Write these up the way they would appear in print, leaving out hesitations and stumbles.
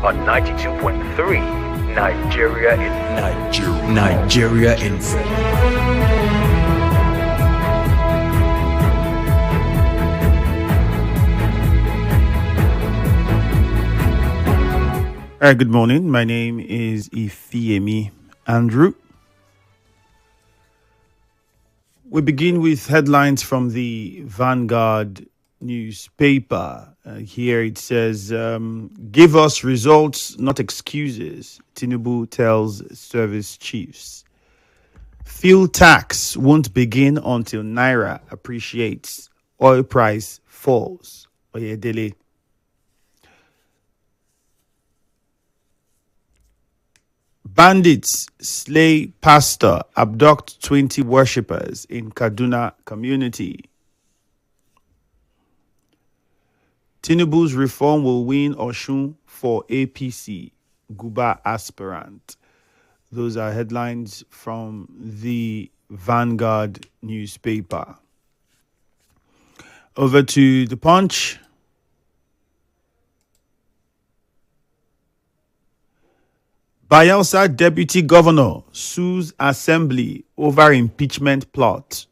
on 92.3 Nigeria in Nigeria Info. All right, good morning. My name is Ifiemi Andrew. We begin with headlines from the Vanguard newspaper. Here it says, give us results, not excuses, Tinubu tells service chiefs. Fuel tax won't begin until Naira appreciates, oil price falls. Oyedele. Bandits slay pastor, abduct 20 worshippers in Kaduna community. Tinubu's reform will win Oshun for APC, Guba aspirant. Those are headlines from the Vanguard newspaper. Over to the Punch. Bayelsa Deputy Governor sues Assembly over impeachment plot.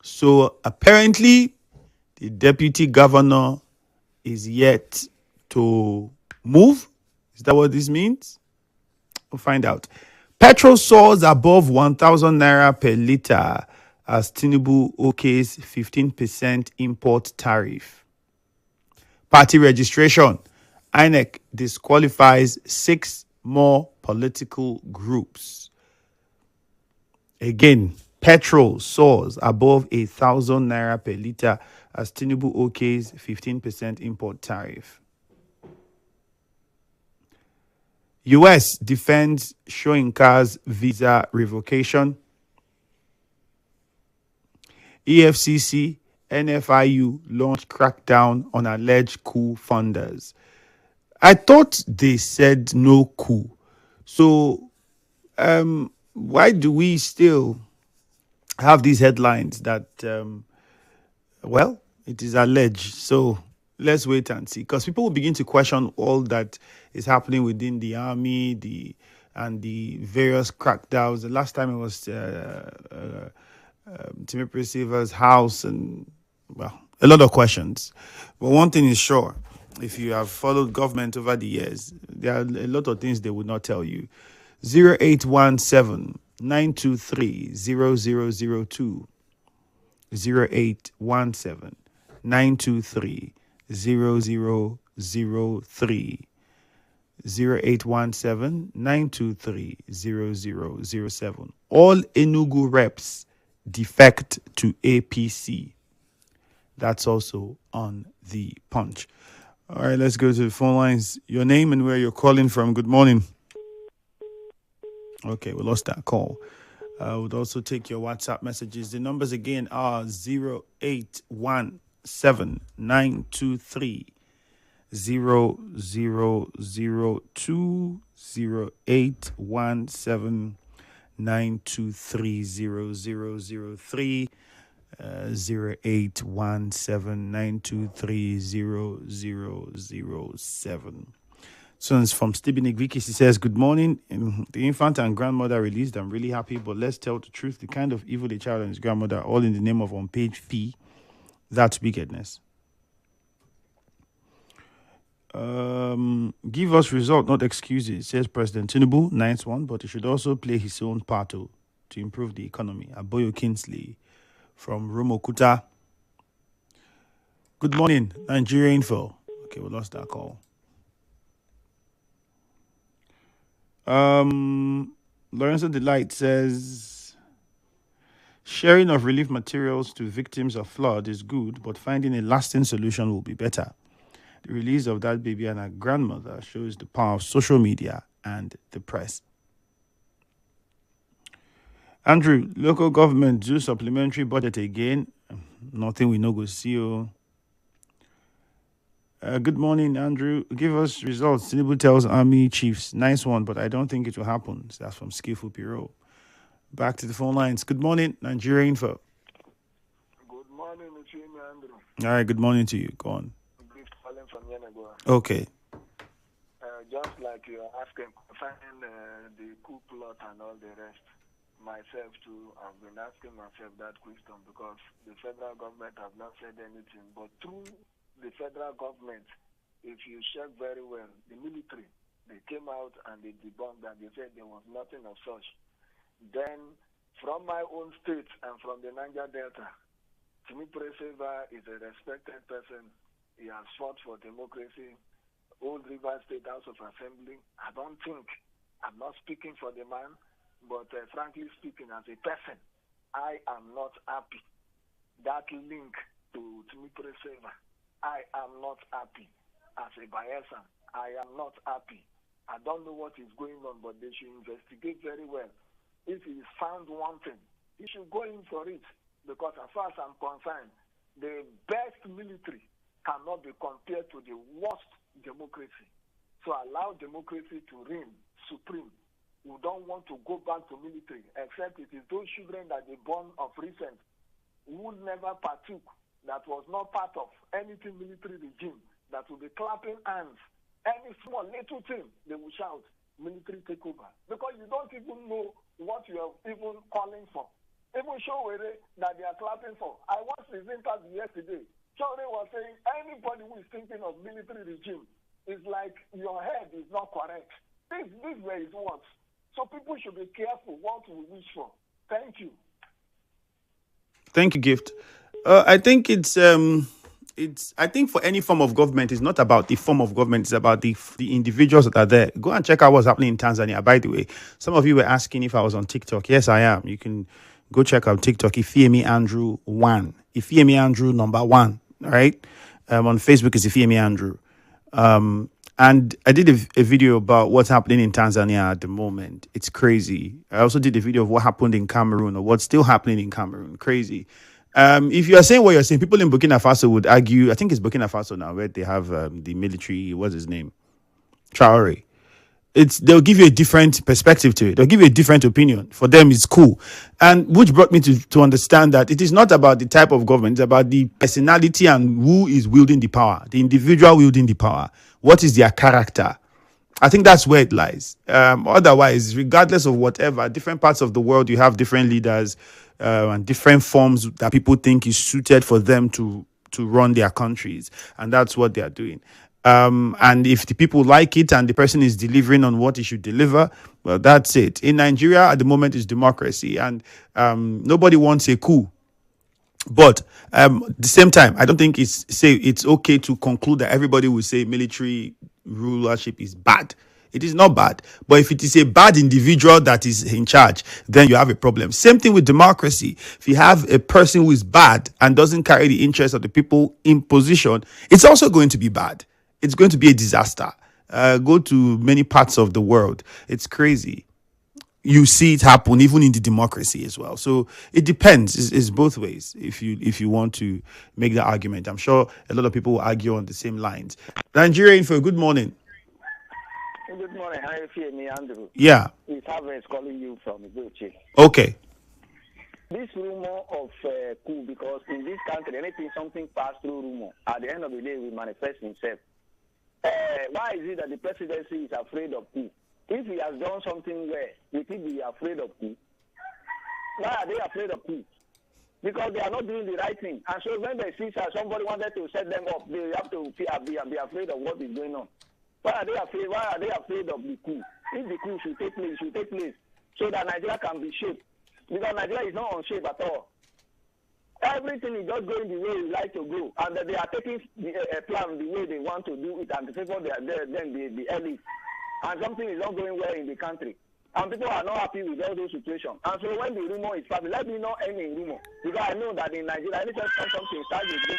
So apparently, the Deputy Governor is yet to move. Is that what this means? We'll find out. Petrol soars above 1,000 naira per litre as Tinubu okays 15% import tariff. Party registration. INEC disqualifies 6 more political groups. Again, petrol soars above 1,000 naira per litre as Tinubu okays 15% import tariff. US defends Shoinka's visa revocation. EFCC, NFIU launch crackdown on alleged coup funders. I thought they said no coup. So, why do we still have these headlines that, it is alleged? So, let's wait and see. Because people will begin to question all that is happening within the army, and the various crackdowns. The last time it was Timothy Silver's house, and, a lot of questions. But one thing is sure. If you have followed government over the years, there are a lot of things they would not tell you. 0817 923 0002. 0817 923 0003. 0817 923 0007. All Enugu reps defect to APC. That's also on the Punch. All right, let's go to the phone lines. Your name and where you're calling from. Good morning. Okay, we lost that call. We'll also take your WhatsApp messages. The numbers again are 0817 923 0002. 0817 923 0003. 0817 923 0007. So it's from Stephen Igvikis. He says, good morning. The infant and grandmother released. I'm really happy, but let's tell the truth. The kind of evil the child and his grandmother, all in the name of unpaid fee. That's wickedness. Give us result, not excuses, says President Tinubu. Nice one, but he should also play his own part to improve the economy. Aboyo Kinsley from Romokuta. Good morning, Nigeria Info. Okay, we lost that call. Lorenzo Delight says, sharing of relief materials to victims of flood is good, but finding a lasting solution will be better. The release of that baby and her grandmother shows the power of social media and the press. Andrew, local government do supplementary budget again. Nothing we know go see. Good morning, Andrew. Give us results. Tinubu tells army chiefs. Nice one, but I don't think it will happen. So that's from Skillful Piro. Back to the phone lines. Good morning, Nigeria Info. Good morning, Ifiemi Andrew. All right, good morning to you. Go on. Okay. just like you're asking concerning the coup plot and all the rest, myself too, I've been asking myself that question because the federal government have not said anything. But through the federal government, if you check very well, the military, they came out and they debunked and they said there was nothing of such. Then, from my own state and from the Niger Delta, Timi Preseva is a respected person. He has fought for democracy. Old River State House of Assembly. I don't think, I'm not speaking for the man, but frankly speaking, as a person, I am not happy. That link to Timi Preseva, I am not happy. As a Bayelsan, I am not happy. I don't know what is going on, but they should investigate very well. If he is found wanting, he should go in for it. Because as far as I'm concerned, the best military cannot be compared to the worst democracy. So allow democracy to reign supreme. We don't want to go back to military, except it is those children that they born of recent who never partook, that was not part of anything military regime, that will be clapping hands. Any small little thing, they will shout, military takeover. Because you don't even know what you are even calling for. Even Showere that they are clapping for. I watched his interview yesterday. Showere was saying anybody who is thinking of military regime is like your head is not correct. This way it works. So people should be careful what we wish for. Thank you. Thank you, Gift. I think I think for any form of government, it's not about the form of government, it's about the individuals that are there. Go and check out what's happening in Tanzania. By the way, some of you were asking if I was on TikTok. Yes, I am. You can go check out TikTok, Ifiemi Andrew 1. Ifiemi Andrew number 1. All right. On Facebook is Ifiemi Andrew. And I did a video about what's happening in Tanzania at the moment. It's crazy. I also did a video of what happened in Cameroon or what's still happening in Cameroon. Crazy. If you are saying what you're saying, people in Burkina Faso would argue, I think it's Burkina Faso now, where they have the military, what's his name? Traore. They'll give you a different perspective to it. They'll give you a different opinion. For them, it's cool. And which brought me to understand that it is not about the type of government, it's about the personality and who is wielding the power, the individual wielding the power. What is their character? I think that's where it lies. Otherwise, regardless of whatever, different parts of the world, you have different leaders and different forms that people think is suited for them to run their countries. And that's what they are doing. And if the people like it and the person is delivering on what he should deliver, well, that's it. In Nigeria, at the moment, is democracy. And nobody wants a coup. But at the same time, I don't think it's okay to conclude that everybody will say military rulership is bad. It is not bad. But if it is a bad individual that is in charge, then you have a problem. Same thing with democracy. If you have a person who is bad and doesn't carry the interests of the people in position, it's also going to be bad. It's going to be a disaster. Go to many parts of the world. It's crazy. You see it happen even in the democracy as well. So it depends. It's both ways. If you want to make the argument, I'm sure a lot of people will argue on the same lines. Nigeria Info, good morning. Good morning. Hi, Ifiemi Andrew. Yeah. It's Harvey calling you from Igoche. Okay. This rumor of coup, because in this country, anything something pass through rumor, at the end of the day, will manifest himself. Why is it that the presidency is afraid of coup? If he has done something well, will he be afraid of coup? Why are they afraid of coup? Because they are not doing the right thing. And so when they see somebody wanted to set them up, they have to be afraid of what is going on. Why are they afraid? Why are they afraid of the coup? If the coup should take place, it should take place so that Nigeria can be shaped. Because Nigeria is not on shape at all. Everything is just going the way we like to go, and they are taking the plan the way they want to do it, and people they are there, then the elite, and something is not going well in the country, and people are not happy with all those situations. And so when the rumor is passing, let me not end in rumor, because I know that in Nigeria, anytime something starts with this,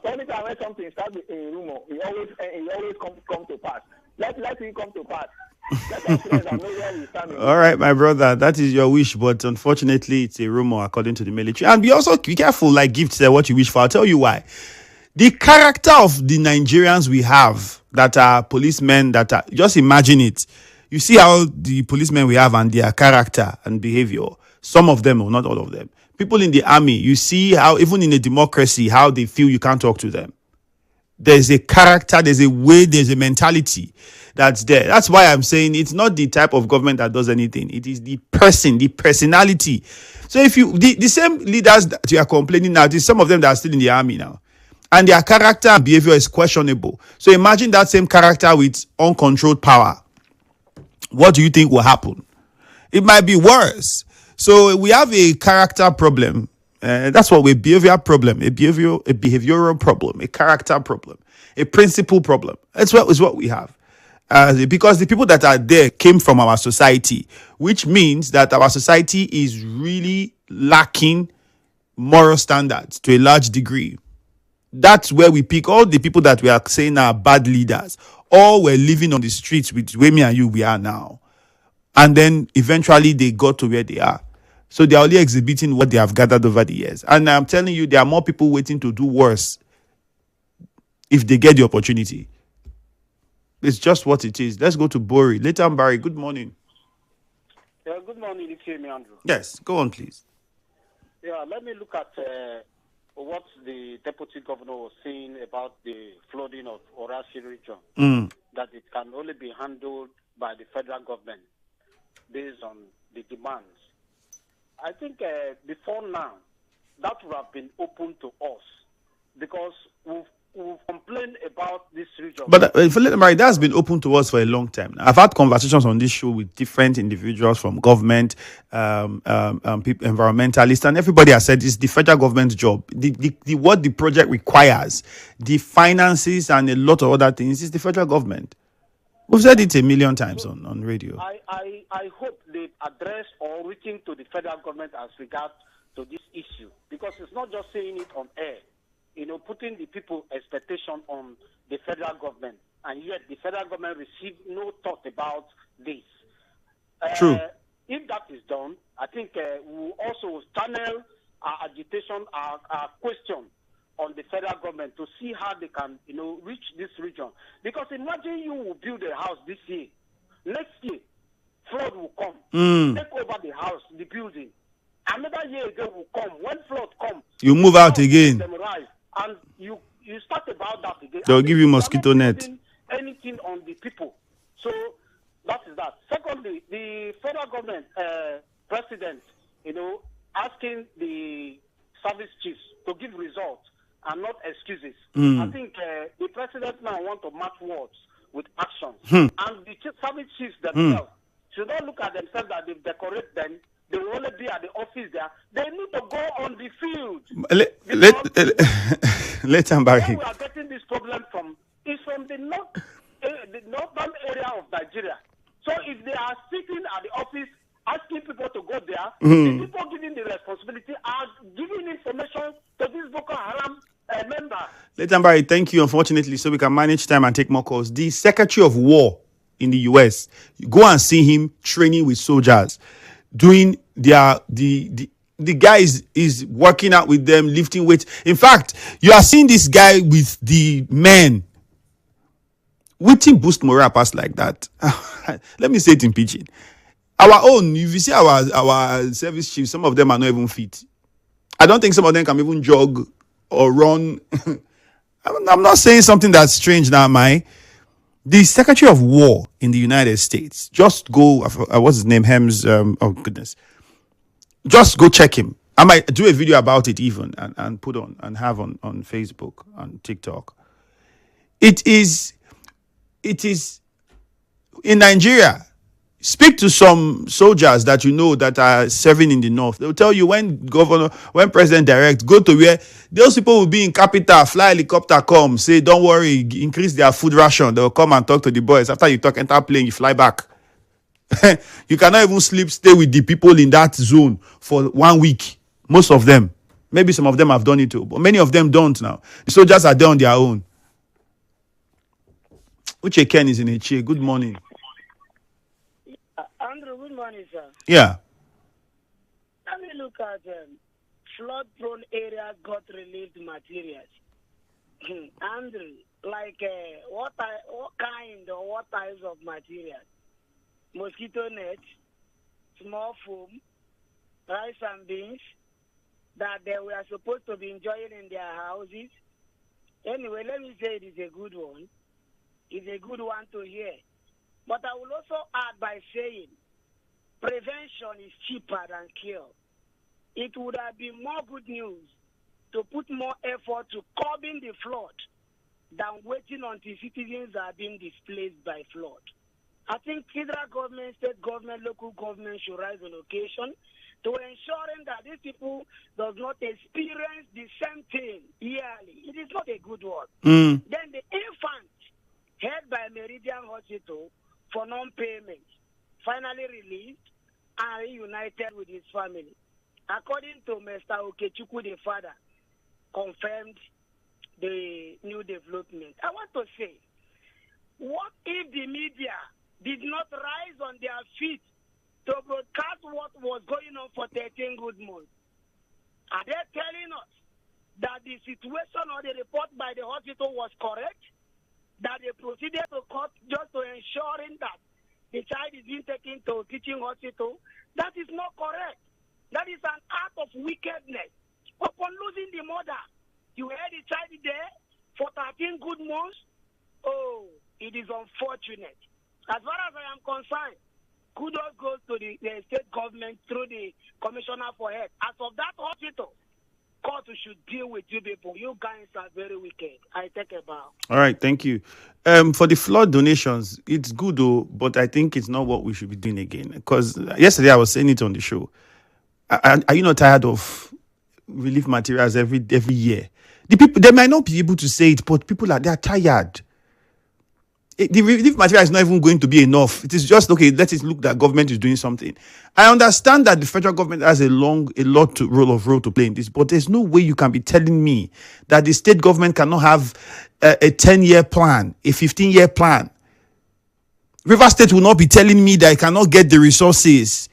anytime when something starts in rumor, it always come to pass. Let it come to pass. All right, my brother, that is your wish, but unfortunately, it's a rumor according to the military. And be careful, like Gift said, what you wish for. I'll tell you why. The character of the Nigerians we have that are policemen, just imagine it. You see how the policemen we have and their character and behavior. Some of them, or not all of them. People in the army, you see how even in a democracy, how they feel you can't talk to them. There's a character, there's a way, there's a mentality that's there. That's why I'm saying it's not the type of government that does anything. It is the person, the personality. So if you, the same leaders that you are complaining now, there's some of them that are still in the army now. And their character and behavior is questionable. So imagine that same character with uncontrolled power. What do you think will happen? It might be worse. So we have a character problem. That's what we behavioral problem, a behavioral problem, a character problem, a principle problem. That's what we have. Because the people that are there came from our society, which means that our society is really lacking moral standards to a large degree. That's where we pick all the people that we are saying are bad leaders. All were living on the streets with where me and you we are now. And then eventually they got to where they are. So they are only exhibiting what they have gathered over the years. And I'm telling you, there are more people waiting to do worse if they get the opportunity. It's just what it is. Let's go to Bori. Later, Barry, good morning. Yeah, good morning, Ifiemi Andrew. Yes, go on, please. Yeah, let me look at what the deputy governor was saying about the flooding of Orashi region, that it can only be handled by the federal government based on the demands. I think before now, that would have been open to us because we've complained about this region. But that's been open to us for a long time. I've had conversations on this show with different individuals from government, people, environmentalists, and everybody has said it's the federal government's job. What the project requires, the finances, and a lot of other things is the federal government. We've said it a million times on radio. I hope they address or reaching to the federal government as regards to this issue, because it's not just saying it on air, putting the people expectation on the federal government, and yet the federal government received no thought about this. True. If that is done, I think we will also channel our agitation, our question on the federal government to see how they can, reach this region. Because imagine you will build a house this year. Next year, flood will come, take over the house, the building. Another year again will come. When flood comes, you move out again. And you start about that again. They'll give you mosquito net. Anything on the people. So that is that. Secondly, the federal government president, asking the service chiefs to give results and not excuses. I think the president now wants to match words with actions. And the service chiefs themselves should not look at themselves that they decorate them. They will only be at the office there. They need to go on the field. Let him back. Where we are getting this problem from is from the northern area of Nigeria. So if they are sitting at the office asking people to go there, the people giving the responsibility are giving information to this Boko Haram member. Letambari, thank you. Unfortunately, so we can manage time and take more calls. The Secretary of War in the US, you go and see him training with soldiers, doing the guy is working out with them, lifting weights. In fact, you are seeing this guy with the men. Waiting boost morale pass like that. Let me say it in pidgin. Our own, if you see our service chiefs, some of them are not even fit. I don't think some of them can even jog or run. I'm not saying something that's strange now, The Secretary of War in the United States, just go, what's his name? Just go check him. I might do a video about it even and put on and have on Facebook and TikTok. It is in Nigeria. Speak to some soldiers that you know that are serving in the north. They'll tell you when president directs, go to where those people will be in capital, fly helicopter, come, say, don't worry, increase their food ration. They'll come and talk to the boys. After you talk, enter plane, you fly back. You cannot even stay with the people in that zone for 1 week. Most of them. Maybe some of them have done it too, but many of them don't now. The soldiers are there on their own. Uche Ken is in a chair. Good morning. Andrew, good morning, sir. Yeah. Let me look at flood-prone areas got relieved materials. Andrew, like what kind or what types of materials? Mosquito net, small foam, rice and beans that they were supposed to be enjoying in their houses. Anyway, let me say it is a good one. It's a good one to hear. But I will also add by saying prevention is cheaper than cure. It would have been more good news to put more effort to curbing the flood than waiting until citizens are being displaced by flood. I think federal government, state government, local government should rise on occasion to ensuring that these people does not experience the same thing yearly. It is not a good one. Then the infant held by Meridian Hospital for non-payment finally released and reunited with his family. According to Mr. Okechukwu, the father, confirmed the new development. I want to say, what if the media did not rise on their feet to broadcast what was going on for 13 good months? Are they telling us that the situation or the report by the hospital was correct? That they proceeded to court just to ensuring that the child is being taken to teaching hospital? That is not correct. That is an act of wickedness. Upon losing the mother, you had the child there for 13 good months? Oh, it is unfortunate. As far as I am concerned, kudos goes to the state government through the commissioner for health. As of that hospital, court should deal with you people. You guys are very wicked. I take a bow. All right, thank you. For the flood donations, it's good though, but I think it's not what we should be doing again. Because yesterday I was saying it on the show. Are you not tired of relief materials every year? The people, they might not be able to say it, but people they are tired. The relief material is not even going to be enough. It is just, okay, let it look that government is doing something. I understand that the federal government has a role to play in this, but there's no way you can be telling me that the state government cannot have a 10-year plan, a 15-year plan. River State will not be telling me that it cannot get the resources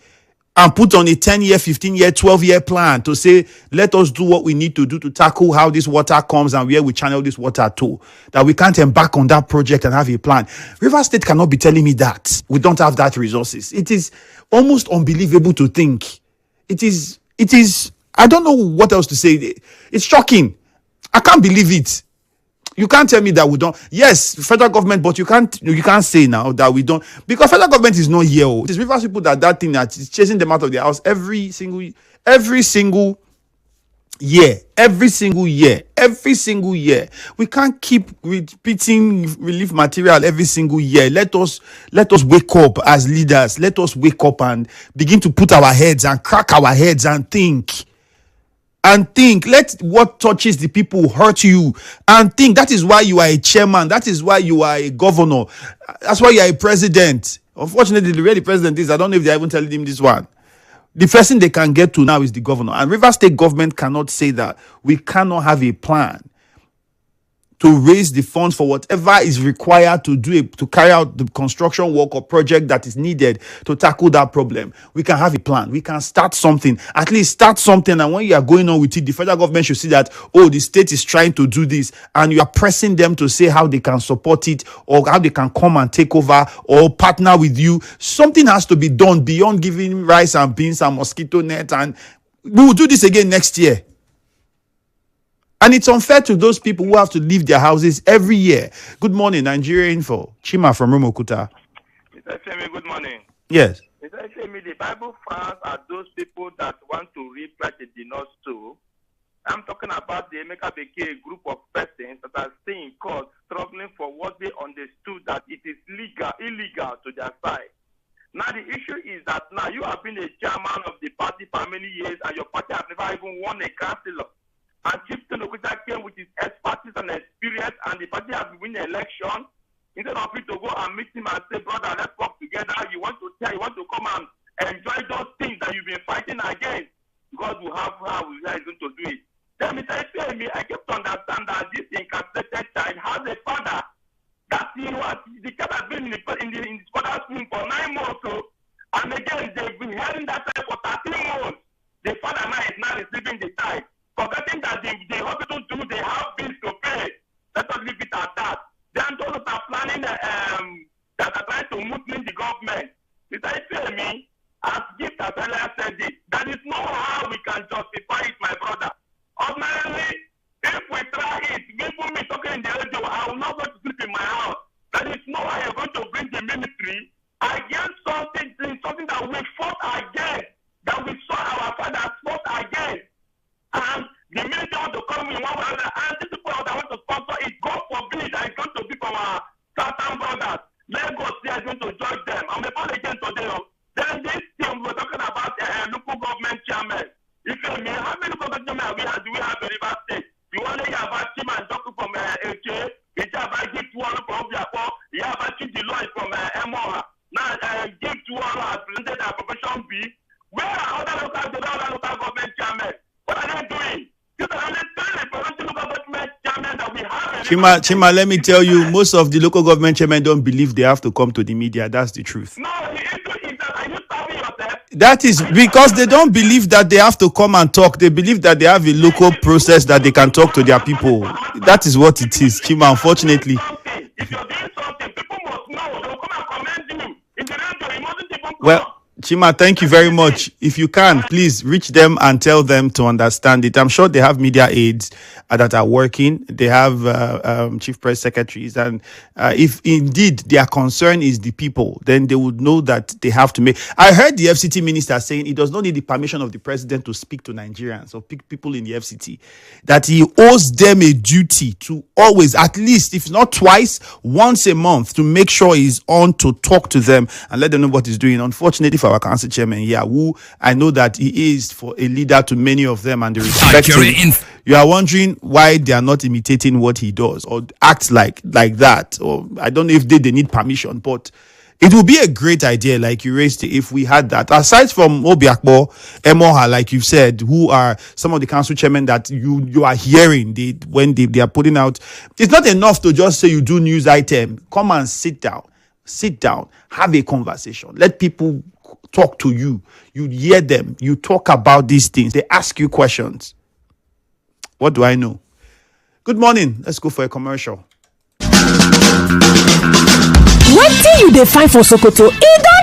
and put on a 10-year, 15-year, 12-year plan to say, let us do what we need to do to tackle how this water comes and where we channel this water to. That we can't embark on that project and have a plan. River State cannot be telling me that we don't have that resources. It is almost unbelievable to think. It is, I don't know what else to say. It's shocking. I can't believe it. You can't tell me that we don't. Yes, federal government, but you can't say now that we don't, because federal government is not here. It is Rivers people that thing that is chasing them out of their house every single year. Every single year. We can't keep repeating relief material every single year. Let us wake up as leaders. Let us wake up and begin to put our heads and crack our heads and think. Let what touches the people hurt you. And think. That is why you are a chairman. That is why you are a governor. That's why you are a president. Unfortunately, the way the president is, I don't know if they're even telling him this one. The first thing they can get to now is the governor. And River State government cannot say that we cannot have a plan to raise the funds for whatever is required to carry out the construction work or project that is needed to tackle that problem. We can have a plan. We can start something. At least start something. And when you are going on with it, the federal government should see that, oh, the state is trying to do this. And you are pressing them to say how they can support it or how they can come and take over or partner with you. Something has to be done beyond giving rice and beans and mosquito net. And we will do this again next year. And it's unfair to those people who have to leave their houses every year. Good morning, Nigeria Info. Chima from Rumokuta. Mr. Ifiemi, good morning. Yes. Mr. Ifiemi, the Bible fans are those people that want to reap like they did not sow. I'm talking about the Emeka Beke group of persons that are staying in court, struggling for what they understood that it is illegal to their side. Now the issue is that now you have been a chairman of the party for many years and your party has never even won a councillor. And Chieftain Okuta came with his expertise and experience, and the party has won the election. Instead of you to go and meet him and say, brother, let's work together. You want to come and enjoy those things that you've been fighting against. God will have how we are going to do it. Tell me, I kept to understand that this incarcerated child has a father. That the child has been in his father's womb for 9 months. So, and again, they've been hearing that child for 13 months. The father now is now receiving the child. Forgetting that the hospital do, they have bills to pay. Let us leave it at that. Then those that are planning that are trying to mutiny the government. Mr. Ifiemi, as Gift as earlier said it, that is not how we can justify it, my brother. Ordinarily, If we try it, even me talking in the radio, I will not go to sleep in my house. That is no way you're going to bring the ministry against something that we fought against, that we saw our fathers fought against. And the ministry want to come in one way or the other, and these people that want to sponsor it, God forbid, that is going to be from our southern brothers. Let God see us going to judge them. I'm born again today. Then this thing we're talking about local government chairman. Ifiemi, how many local government do we have in River State? You want to hear about Chima and Doku from AK? It's about Gift One from Biako. You have about Chidiloy from Emoha. Now, Gift One has presented a profession B. Where are other local government chairmen? What are they doing? These are only three provincial local government chairmen that we have. Chima, let me tell you, most of the local government chairmen don't believe they have to come to the media. That's the truth. No, the issue is that are you starving yourself? That is because they don't believe that they have to come and talk. They believe that they have a local process that they can talk to their people. That is what it is, Chima, unfortunately. If you're doing something, people must know. They will come and commend you. In the radio, you mustn't even come. Well, Chima, thank you very much. If you can, please reach them and tell them to understand it. I'm sure they have media aides that are working. They have chief press secretaries. And if indeed their concern is the people, then they would know that they have to make... I heard the FCT minister saying he does not need the permission of the president to speak to Nigerians or people in the FCT, that he owes them a duty to always, at least, if not twice, once a month, to make sure he's on to talk to them and let them know what he's doing. Unfortunately for our council chairman here, who I know that he is for a leader to many of them and they respect him. You are wondering why they are not imitating what he does or act like that. Or I don't know if they need permission, but it would be a great idea, like you raised it, if we had that. Aside from Obiakpo, Emoha, like you've said, who are some of the council chairmen that you are hearing when they are putting out. It's not enough to just say you do news item. Come and sit down, have a conversation. Let people talk to you. You hear them. You talk about these things. They ask you questions. What do I know? Good morning. Let's go for a commercial. What do you define for Sokoto?